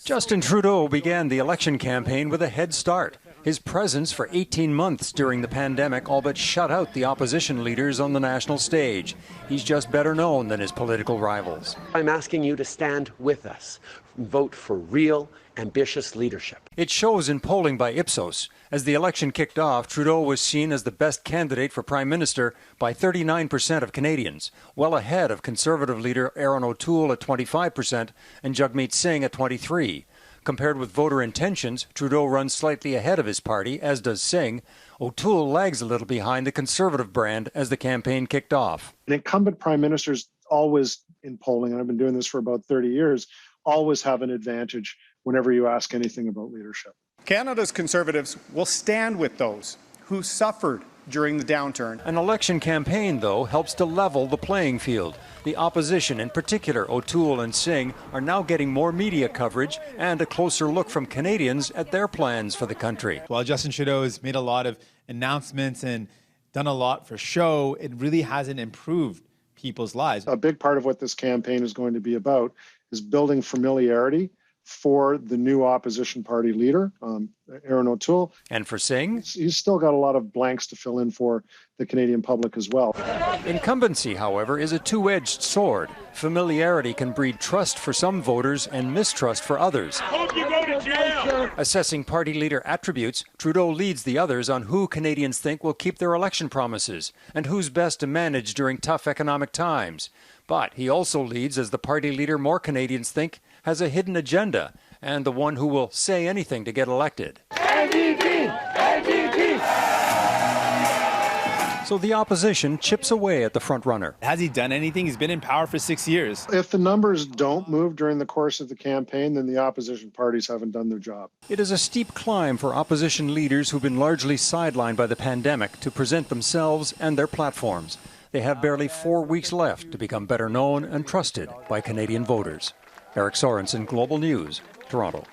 Justin Trudeau began the election campaign with a head start. His presence for 18 months during the pandemic all but shut out the opposition leaders on the national stage. He's just better known than his political rivals. I'm asking you to stand with us. Vote for real, ambitious leadership. It shows in polling by Ipsos. As the election kicked off, Trudeau was seen as the best candidate for Prime Minister by 39% of Canadians, well ahead of Conservative leader Erin O'Toole at 25% and Jagmeet Singh at 23%. Compared with voter intentions, Trudeau runs slightly ahead of his party, as does Singh. O'Toole lags a little behind the Conservative brand as the campaign kicked off. An incumbent prime ministers always, in polling, and I've been doing this for about 30 years, always have an advantage whenever you ask anything about leadership. Canada's Conservatives will stand with those who suffered during the downturn. An election campaign, though, helps to level the playing field. The opposition, in particular O'Toole and Singh, are now getting more media coverage and a closer look from Canadians at their plans for the country. While Justin Trudeau has made a lot of announcements and done a lot for show, it really hasn't improved people's lives. A big part of what this campaign is going to be about is building familiarity for the new opposition party leader, Erin O'Toole. And for Singh? He's still got a lot of blanks to fill in for the Canadian public as well. Incumbency, however, is a two-edged sword. Familiarity can breed trust for some voters and mistrust for others. Hope you go to jail. Assessing party leader attributes, Trudeau leads the others on who Canadians think will keep their election promises and who's best to manage during tough economic times. But he also leads as the party leader more Canadians think has a hidden agenda and the one who will say anything to get elected. NDP! NDP! So the opposition chips away at the front-runner. Has he done anything? He's been in power for 6 years. If the numbers don't move during the course of the campaign, then the opposition parties haven't done their job. It is a steep climb for opposition leaders who've been largely sidelined by the pandemic to present themselves and their platforms. They have barely 4 weeks left to become better known and trusted by Canadian voters. Eric Sorensen, Global News, Toronto.